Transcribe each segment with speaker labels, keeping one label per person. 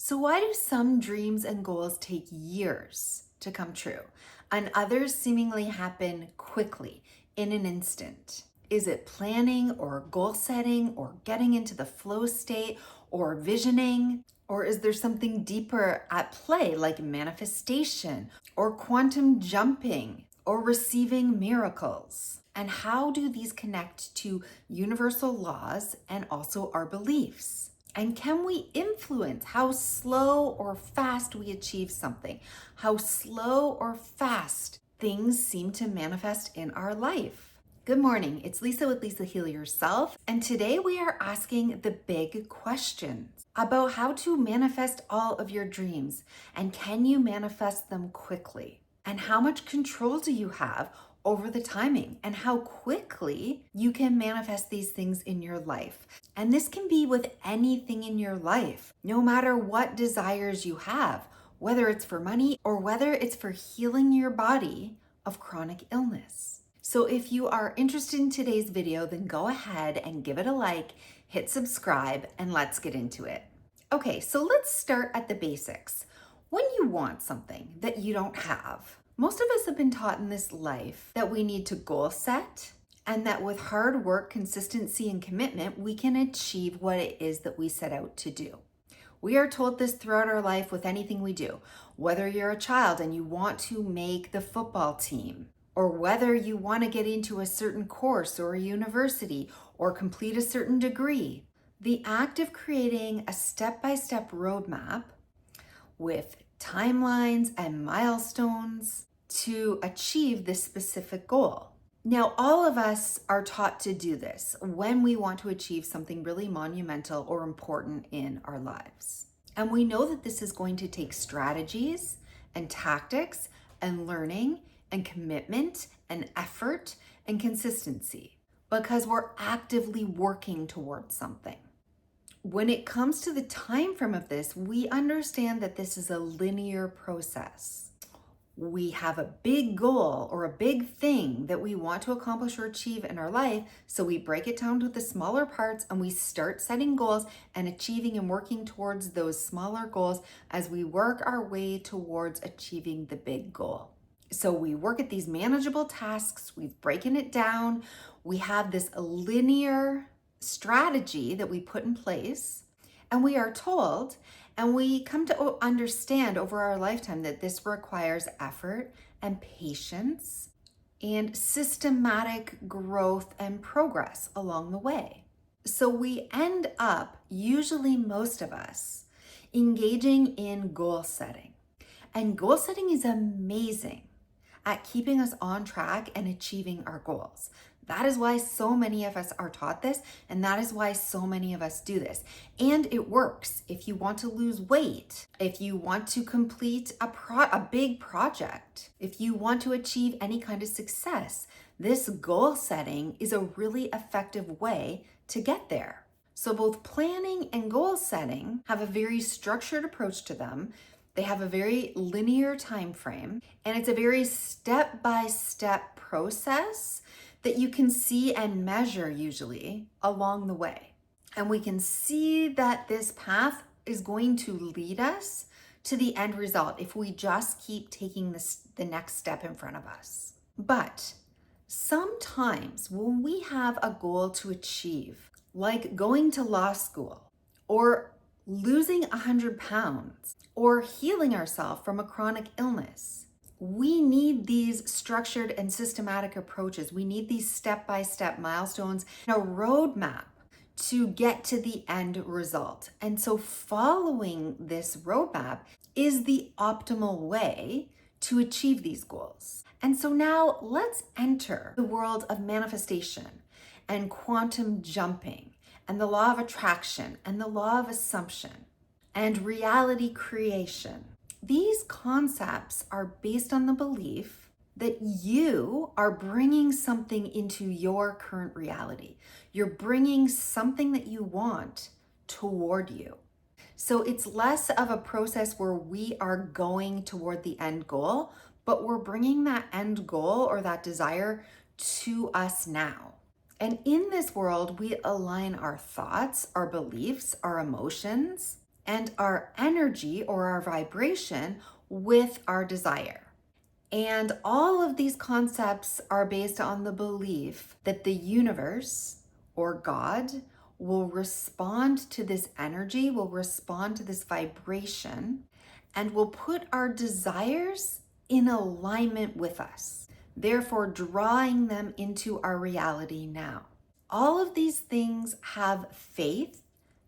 Speaker 1: So why do some dreams and goals take years to come true and others seemingly happen quickly in an instant? Is it planning or goal setting or getting into the flow state or visioning? Or is there something deeper at play like manifestation or quantum jumping or receiving miracles? And how do these connect to universal laws and also our beliefs? And can we influence how slow or fast we achieve something? How slow or fast things seem to manifest in our life? Good morning, it's Lisa with Lisa Heal Yourself, and today we are asking the big questions about how to manifest all of your dreams, and can you manifest them quickly? And how much control do you have over the timing and how quickly you can manifest these things in your life? And this can be with anything in your life, no matter what desires you have, whether it's for money or whether it's for healing your body of chronic illness. So if you are interested in today's video, then go ahead and give it a like, hit subscribe, and let's get into it. Okay, so let's start at the basics. When you want something that you don't have, most of us have been taught in this life that we need to goal set and that with hard work, consistency, and commitment, we can achieve what it is that we set out to do. We are told this throughout our life with anything we do, whether you're a child and you want to make the football team, or whether you want to get into a certain course or a university or complete a certain degree. The act of creating a step-by-step roadmap with timelines and milestones to achieve this specific goal. Now, all of us are taught to do this when we want to achieve something really monumental or important in our lives. And we know that this is going to take strategies and tactics and learning and commitment and effort and consistency because we're actively working towards something. When it comes to the time frame of this, we understand that this is a linear process. We have a big goal or a big thing that we want to accomplish or achieve in our life, so we break it down to the smaller parts and we start setting goals and achieving and working towards those smaller goals as we work our way towards achieving the big goal. So we work at these manageable tasks, we've broken it down, we have this linear strategy that we put in place, and we are told, and we come to understand over our lifetime that this requires effort and patience and systematic growth and progress along the way. So we end up, usually most of us, engaging in goal setting. And goal setting is amazing at keeping us on track and achieving our goals. That is why so many of us are taught this, and that is why so many of us do this. And it works. If you want to lose weight, if you want to complete a big project, if you want to achieve any kind of success, this goal setting is a really effective way to get there. So both planning and goal setting have a very structured approach to them. They have a very linear time frame, and it's a very step-by-step process that you can see and measure usually along the way. And we can see that this path is going to lead us to the end result if we just keep taking the next step in front of us. But sometimes when we have a goal to achieve, like going to law school or losing 100 pounds or healing ourselves from a chronic illness, we need these structured and systematic approaches. We need these step-by-step milestones, a roadmap to get to the end result. And so following this roadmap is the optimal way to achieve these goals. And so now let's enter the world of manifestation and quantum jumping and the law of attraction and the law of assumption and reality creation. These concepts are based on the belief that you are bringing something into your current reality. You're bringing something that you want toward you. So it's less of a process where we are going toward the end goal, but we're bringing that end goal or that desire to us now. And in this world, we align our thoughts, our beliefs, our emotions, and our energy or our vibration with our desire. And all of these concepts are based on the belief that the universe or God will respond to this energy, will respond to this vibration, and will put our desires in alignment with us, therefore drawing them into our reality now. All of these things have faith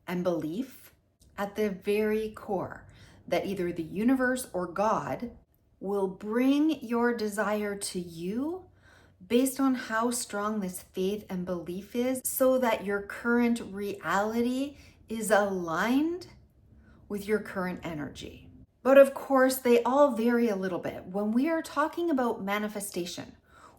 Speaker 1: and belief at the very core that either the universe or God will bring your desire to you based on how strong this faith and belief is, so that your current reality is aligned with your current energy. But of course, they all vary a little bit. When we are talking about manifestation,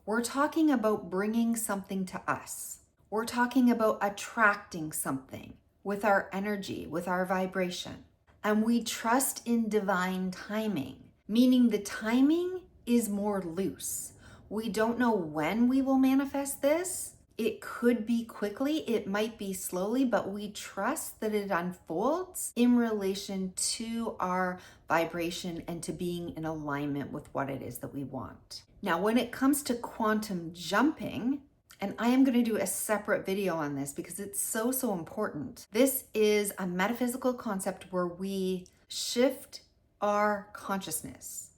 Speaker 1: we're talking about bringing something to us. We're talking about attracting something with our energy, with our vibration. And we trust in divine timing, meaning the timing is more loose. We don't know when we will manifest this. It could be quickly, it might be slowly, but we trust that it unfolds in relation to our vibration and to being in alignment with what it is that we want. Now, when it comes to quantum jumping, and I am going to do a separate video on this because it's so important. This is a metaphysical concept where we shift our consciousness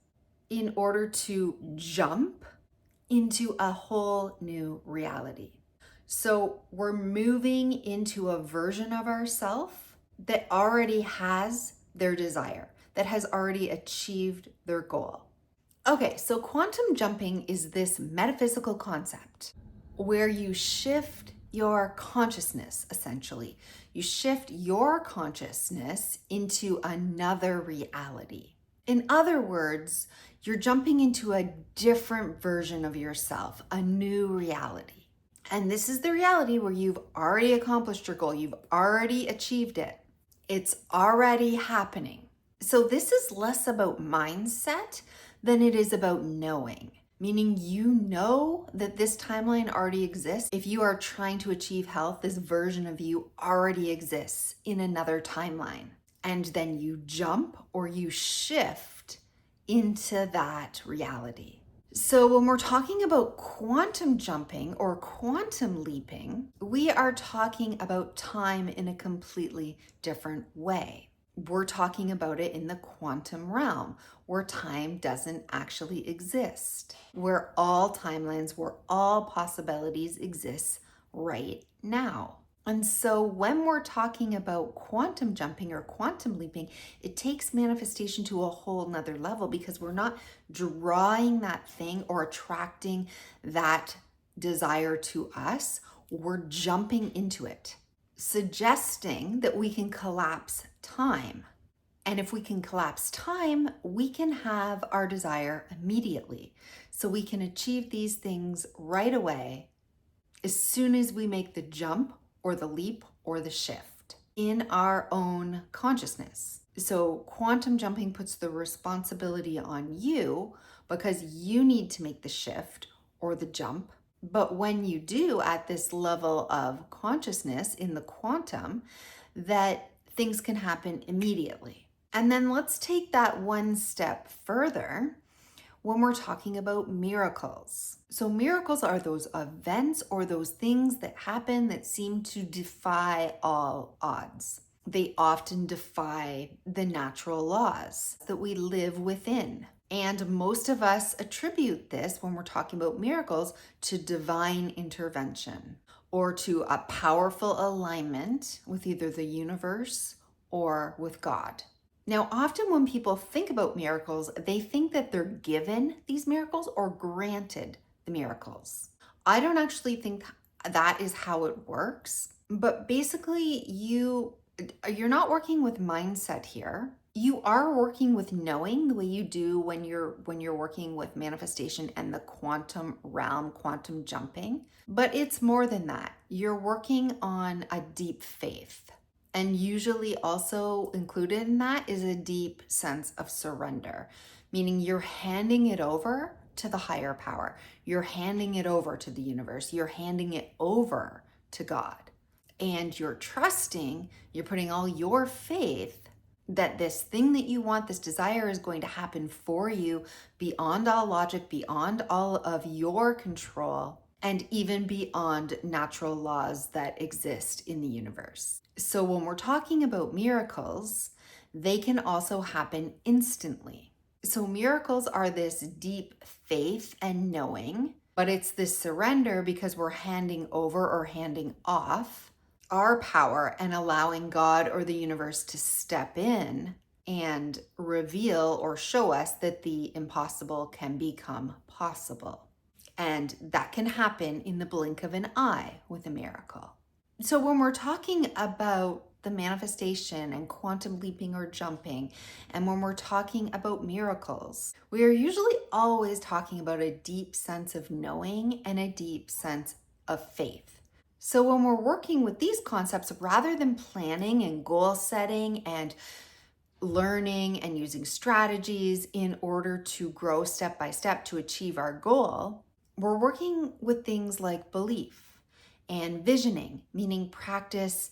Speaker 1: in order to jump into a whole new reality. So we're moving into a version of ourselves that already has their desire, that has already achieved their goal. Okay, so quantum jumping is this metaphysical concept where you shift your consciousness, essentially. You shift your consciousness into another reality. In other words, you're jumping into a different version of yourself, a new reality. And this is the reality where you've already accomplished your goal. You've already achieved it. It's already happening. So this is less about mindset than it is about knowing. Meaning you know that this timeline already exists. If you are trying to achieve health, this version of you already exists in another timeline. And then you jump or you shift into that reality. So when we're talking about quantum jumping or quantum leaping, we are talking about time in a completely different way. We're talking about it in the quantum realm, where time doesn't actually exist, where all timelines, where all possibilities exist right now. And so when we're talking about quantum jumping or quantum leaping, it takes manifestation to a whole nother level, because we're not drawing that thing or attracting that desire to us. We're jumping into it, suggesting that we can collapse time. And if we can collapse time, we can have our desire immediately. So we can achieve these things right away as soon as we make the jump or the leap or the shift in our own consciousness. So quantum jumping puts the responsibility on you because you need to make the shift or the jump. But when you do at this level of consciousness in the quantum, that things can happen immediately. And then let's take that one step further when we're talking about miracles. So miracles are those events or those things that happen that seem to defy all odds. They often defy the natural laws that we live within. And most of us attribute this, when we're talking about miracles, to divine intervention or to a powerful alignment with either the universe or with God. Now, often when people think about miracles, they think that they're given these miracles or granted the miracles. I don't actually think that is how it works, but basically you're not working with mindset here. You are working with knowing the way you do when you're working with manifestation and the quantum realm, quantum jumping, but it's more than that. You're working on a deep faith. And usually also included in that is a deep sense of surrender, meaning you're handing it over to the higher power. You're handing it over to the universe. You're handing it over to God. And you're trusting, you're putting all your faith that this thing that you want, this desire, is going to happen for you beyond all logic, beyond all of your control, and even beyond natural laws that exist in the universe. So when we're talking about miracles, they can also happen instantly. So miracles are this deep faith and knowing, but it's this surrender because we're handing over or handing off our power and allowing God or the universe to step in and reveal or show us that the impossible can become possible. And that can happen in the blink of an eye with a miracle. So when we're talking about the manifestation and quantum leaping or jumping, and when we're talking about miracles, we are usually always talking about a deep sense of knowing and a deep sense of faith. So when we're working with these concepts, rather than planning and goal setting and learning and using strategies in order to grow step by step to achieve our goal, we're working with things like belief and visioning, meaning practice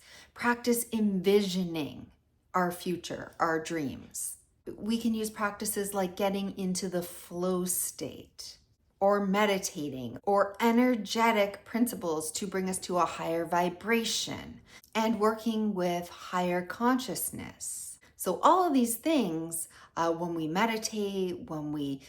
Speaker 1: envisioning our future, our dreams. We can use practices like getting into the flow state, or meditating, or energetic principles to bring us to a higher vibration, and working with higher consciousness. So all of these things, when we meditate, when we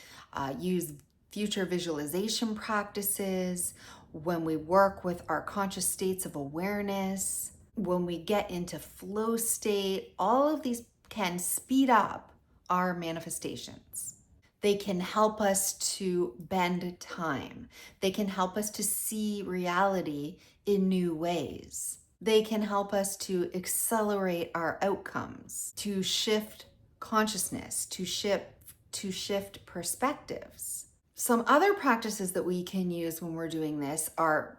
Speaker 1: use future visualization practices, when we work with our conscious states of awareness, when we get into flow state, all of these can speed up our manifestations. They can help us to bend time. They can help us to see reality in new ways. They can help us to accelerate our outcomes, to shift consciousness, to shift perspectives. Some other practices that we can use when we're doing this are,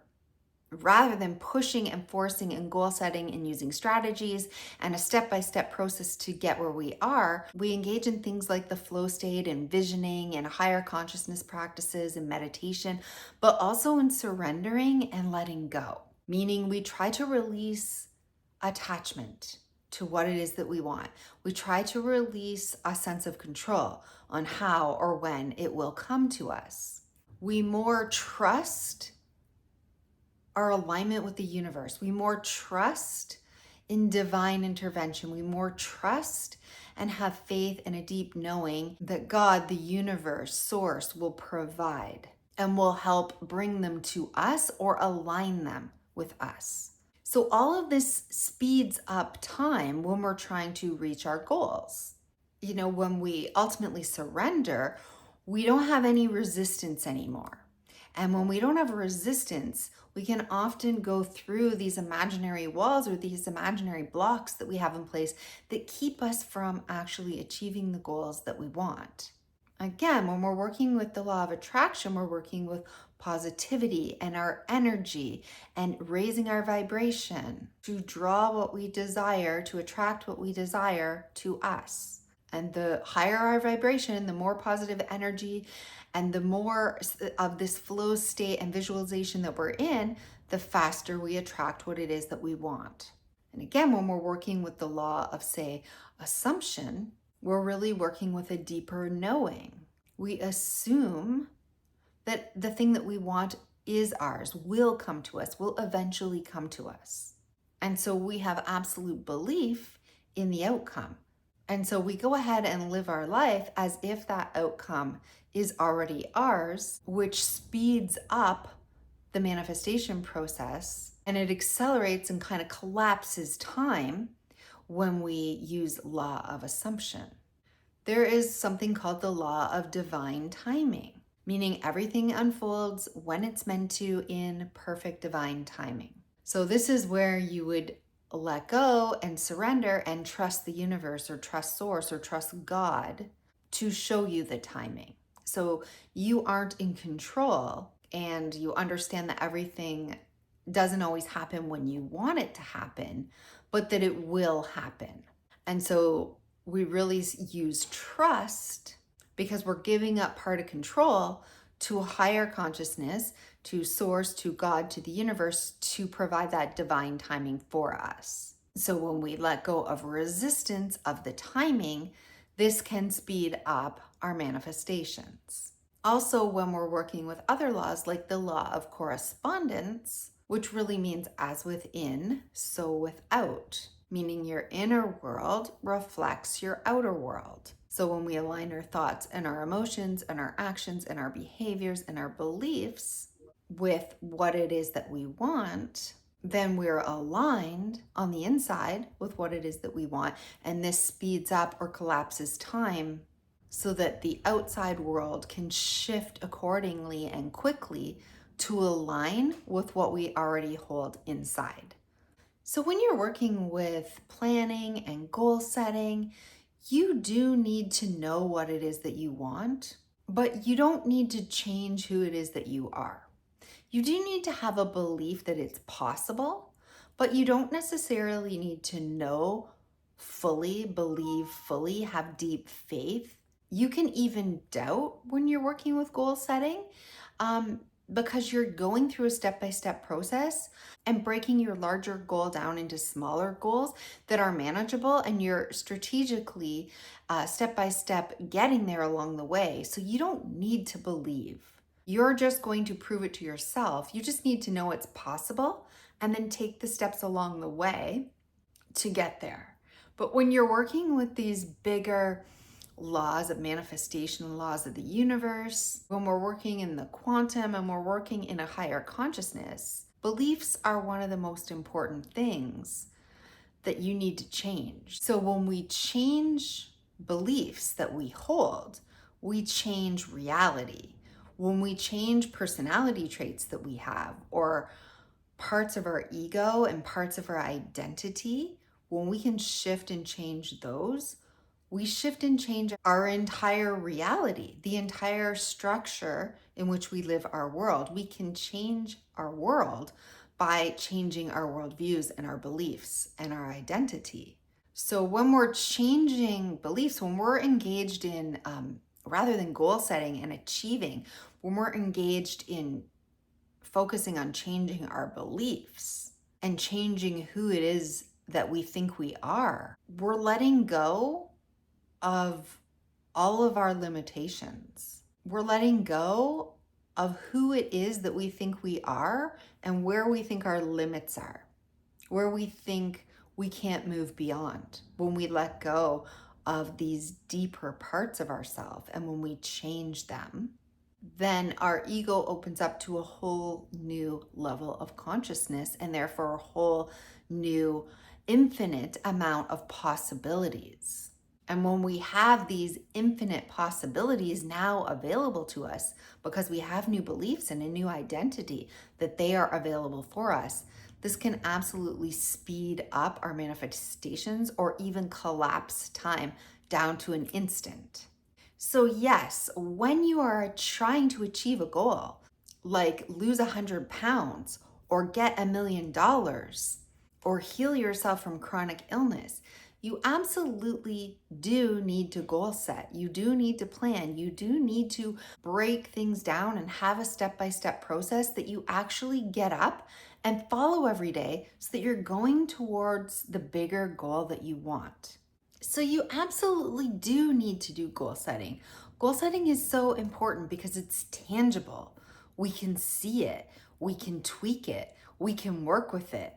Speaker 1: rather than pushing and forcing and goal setting and using strategies and a step-by-step process to get where we are, we engage in things like the flow state and visioning and higher consciousness practices and meditation, but also in surrendering and letting go. Meaning we try to release attachment to what it is that we want. We try to release a sense of control on how or when it will come to us. We more trust our alignment with the universe. We more trust in divine intervention. We more trust and have faith and a deep knowing that God, the universe, source, will provide and will help bring them to us or align them with us. So all of this speeds up time when we're trying to reach our goals. You know, when we ultimately surrender, we don't have any resistance anymore. And when we don't have resistance, we can often go through these imaginary walls or these imaginary blocks that we have in place that keep us from actually achieving the goals that we want. Again, when we're working with the law of attraction, we're working with positivity and our energy and raising our vibration to draw what we desire, to attract what we desire to us. And the higher our vibration, the more positive energy and the more of this flow state and visualization that we're in, the faster we attract what it is that we want. And again, when we're working with the law of, say, assumption, we're really working with a deeper knowing. We assume that the thing that we want is ours, will come to us, will eventually come to us. And so we have absolute belief in the outcome. And so we go ahead and live our life as if that outcome is already ours, which speeds up the manifestation process, and it accelerates and kind of collapses time when we use law of assumption. There is something called the law of divine timing, meaning everything unfolds when it's meant to in perfect divine timing. So this is where you would let go and surrender and trust the universe or trust source or trust God to show you the timing. So you aren't in control and you understand that everything doesn't always happen when you want it to happen, but that it will happen. And so we really use trust because we're giving up part of control to a higher consciousness, to source, to God, to the universe, to provide that divine timing for us. So when we let go of resistance of the timing, this can speed up our manifestations. Also, when we're working with other laws like the law of correspondence, which really means as within, so without, meaning your inner world reflects your outer world. So when we align our thoughts and our emotions and our actions and our behaviors and our beliefs with what it is that we want, then we're aligned on the inside with what it is that we want. And this speeds up or collapses time so that the outside world can shift accordingly and quickly to align with what we already hold inside. So when you're working with planning and goal setting, you do need to know what it is that you want, but you don't need to change who it is that you are. You do need to have a belief that it's possible, but you don't necessarily need to know fully, believe fully, have deep faith. You can even doubt when you're working with goal setting because you're going through a step-by-step process and breaking your larger goal down into smaller goals that are manageable, and you're strategically step-by-step getting there along the way. So you don't need to believe. You're just going to prove it to yourself. You just need to know it's possible and then take the steps along the way to get there. But when you're working with these bigger laws of manifestation, laws of the universe, when we're working in the quantum and we're working in a higher consciousness, beliefs are one of the most important things that you need to change. So when we change beliefs that we hold, we change reality. When we change personality traits that we have, or parts of our ego and parts of our identity, when we can shift and change those, we shift and change our entire reality, the entire structure in which we live our world. We can change our world by changing our worldviews and our beliefs and our identity. So when we're changing beliefs, when we're engaged in, rather than goal setting and achieving, when we're engaged in focusing on changing our beliefs and changing who it is that we think we are, we're letting go of all of our limitations. We're letting go of who it is that we think we are and where we think our limits are, where we think we can't move beyond. When we let go of these deeper parts of ourselves and when we change them, then our ego opens up to a whole new level of consciousness and therefore a whole new infinite amount of possibilities. And when we have these infinite possibilities now available to us because we have new beliefs and a new identity that they are available for us, this can absolutely speed up our manifestations or even collapse time down to an instant. So yes, when you are trying to achieve a goal, like lose 100 pounds or get $1 million or heal yourself from chronic illness, you absolutely do need to goal set. You do need to plan. You do need to break things down and have a step-by-step process that you actually get up and follow every day so that you're going towards the bigger goal that you want. So you absolutely do need to do goal setting. Goal setting is so important because it's tangible. We can see it, we can tweak it, we can work with it.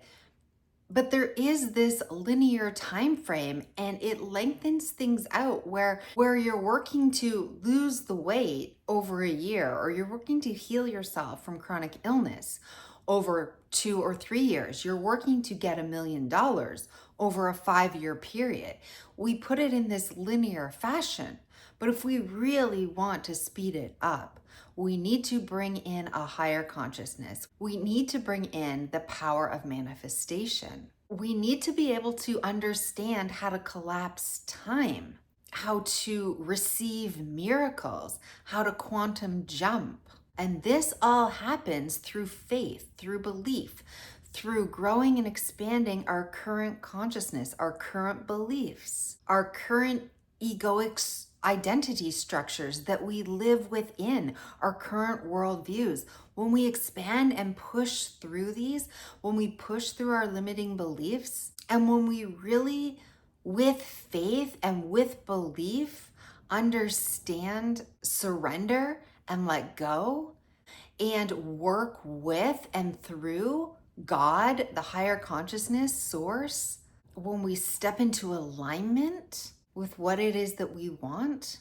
Speaker 1: But there is this linear time frame and it lengthens things out where you're working to lose the weight over a year, or you're working to heal yourself from chronic illness over 2 or 3 years. You're working to get $1 million over a 5-year period. We put it in this linear fashion. But if we really want to speed it up, we need to bring in a higher consciousness. We need to bring in the power of manifestation. We need to be able to understand how to collapse time, how to receive miracles, how to quantum jump. And this all happens through faith, through belief, through growing and expanding our current consciousness, our current beliefs, our current egoic identity structures that we live within, our current worldviews. When we expand and push through these, when we push through our limiting beliefs, And when we really, with faith and with belief, understand surrender and let go and work with and through God, the higher consciousness source, when we step into alignment with what it is that we want,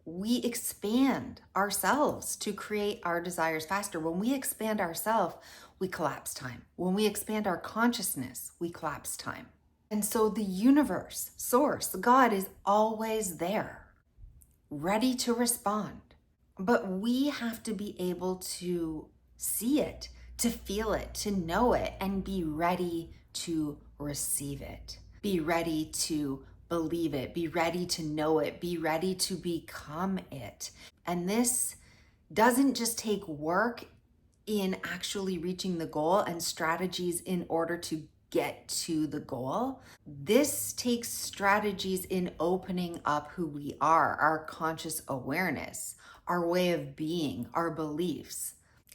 Speaker 1: we expand ourselves to create our desires faster. When we expand ourselves, we collapse time. When we expand our consciousness, we collapse time. And so the universe, source, God is always there, ready to respond. But we have to be able to see it, to feel it, to know it, and be ready to receive it. Be ready to believe it, be ready to know it, be ready to become it. And this doesn't just take work in actually reaching the goal and strategies in order to get to the goal. This takes strategies in opening up who we are, our conscious awareness, our way of being, our beliefs,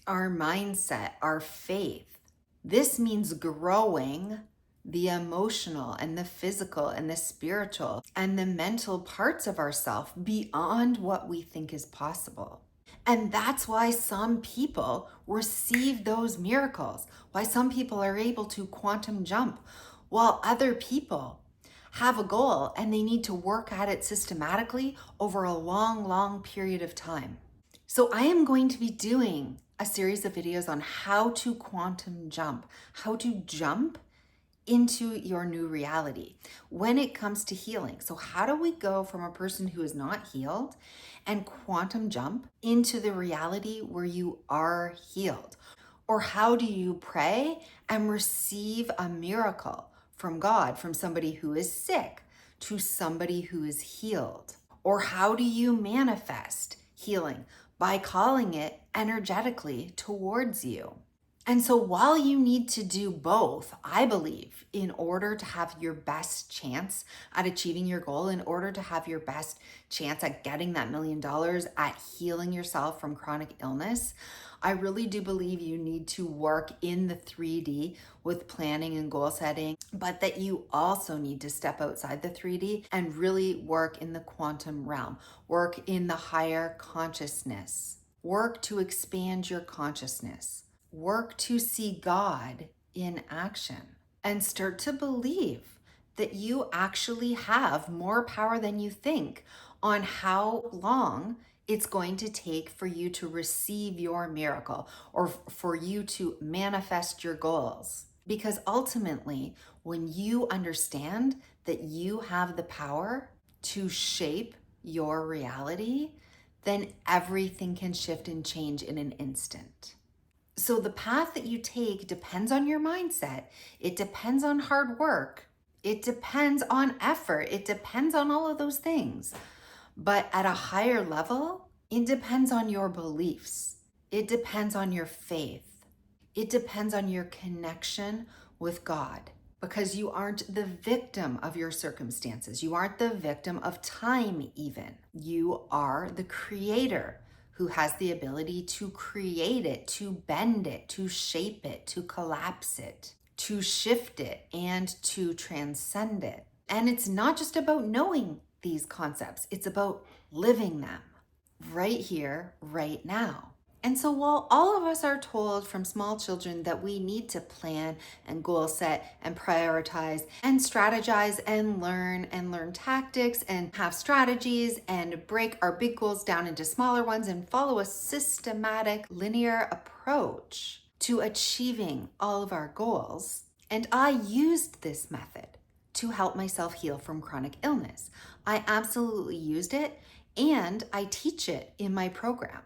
Speaker 1: our mindset, our faith. This means growing the emotional and the physical and the spiritual and the mental parts of ourself beyond what we think is possible. And that's why some people receive those miracles, why some people are able to quantum jump, while other people have a goal and they need to work at it systematically over a long, long period of time. So I am going to be doing a series of videos on how to quantum jump, how to jump into your new reality when it comes to healing. So how do we go from a person who is not healed and quantum jump into the reality where you are healed? Or how do you pray and receive a miracle from God, from somebody who is sick to somebody who is healed? Or how do you manifest healing? By calling it energetically towards you. And so while you need to do both, I believe, in order to have your best chance at achieving your goal, in order to have your best chance at getting that $1 million, at healing yourself from chronic illness, I really do believe you need to work in the 3D with planning and goal setting, but that you also need to step outside the 3D and really work in the quantum realm, work in the higher consciousness, work to expand your consciousness. Work to see God in action and start to believe that you actually have more power than you think on how long it's going to take for you to receive your miracle or for you to manifest your goals. Because ultimately, when you understand that you have the power to shape your reality, then everything can shift and change in an instant. So the path that you take depends on your mindset. It depends on hard work. It depends on effort. It depends on all of those things. But at a higher level, it depends on your beliefs. It depends on your faith. It depends on your connection with God, because you aren't the victim of your circumstances. You aren't the victim of time even. You are the creator who has the ability to create it, to bend it, to shape it, to collapse it, to shift it, and to transcend it. And it's not just about knowing these concepts, it's about living them right here, right now. And so while all of us are told from small children that we need to plan and goal set and prioritize and strategize and learn tactics and have strategies and break our big goals down into smaller ones and follow a systematic linear approach to achieving all of our goals. And I used this method to help myself heal from chronic illness. I absolutely used it, and I teach it in my program.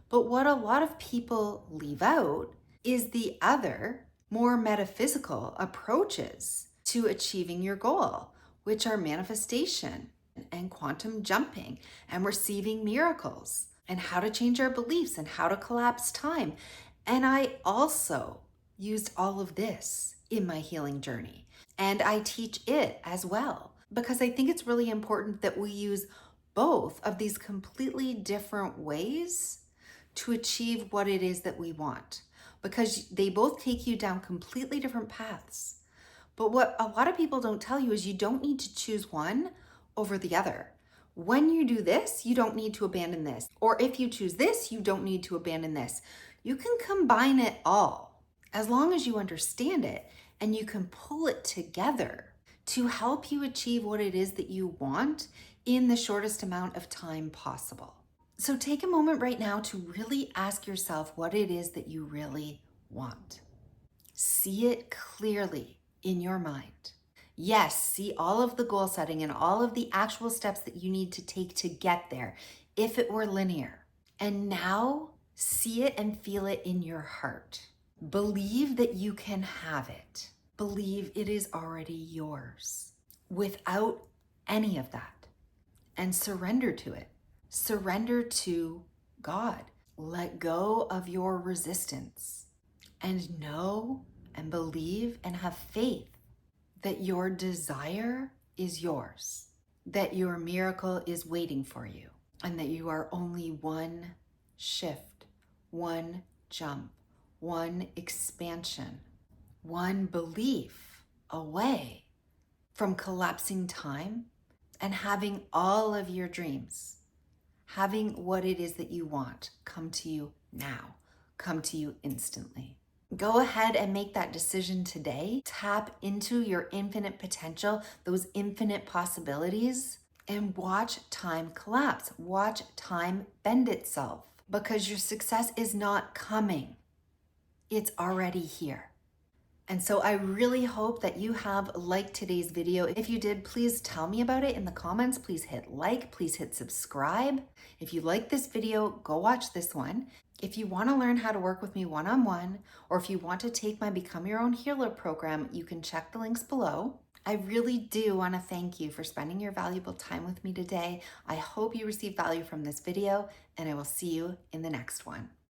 Speaker 1: But what a lot of people leave out is the other, more metaphysical approaches to achieving your goal, which are manifestation and quantum jumping and receiving miracles and how to change our beliefs and how to collapse time. And I also used all of this in my healing journey, and I teach it as well, because I think it's really important that we use both of these completely different ways to achieve what it is that we want, because they both take you down completely different paths, But what a lot of people don't tell you is you don't need to choose one over the other. When you do this, you don't need to abandon this. Or if you choose this, you don't need to abandon this. You can combine it all as long as you understand it and you can pull it together to help you achieve what it is that you want in the shortest amount of time possible. So take a moment right now to really ask yourself what it is that you really want. See it clearly in your mind. Yes, see all of the goal setting and all of the actual steps that you need to take to get there, if it were linear. And now see it and feel it in your heart. Believe that you can have it. Believe it is already yours without any of that. And surrender to it. Surrender to God. Let go of your resistance and know and believe and have faith that your desire is yours, that your miracle is waiting for you, and that you are only one shift, one jump, one expansion, one belief away from collapsing time and having all of your dreams, having what it is that you want come to you now, come to you instantly. Go ahead and make that decision today. Tap into your infinite potential, those infinite possibilities, and watch time collapse. Watch time bend itself, because your success is not coming. It's already here. And so I really hope that you have liked today's video. If you did, please tell me about it in the comments. Please hit like, please hit subscribe. If you like this video, go watch this one. If you want to learn how to work with me one-on-one, or if you want to take my Become Your Own Healer program, you can check the links below. I really do want to thank you for spending your valuable time with me today. I hope you received value from this video, and I will see you in the next one.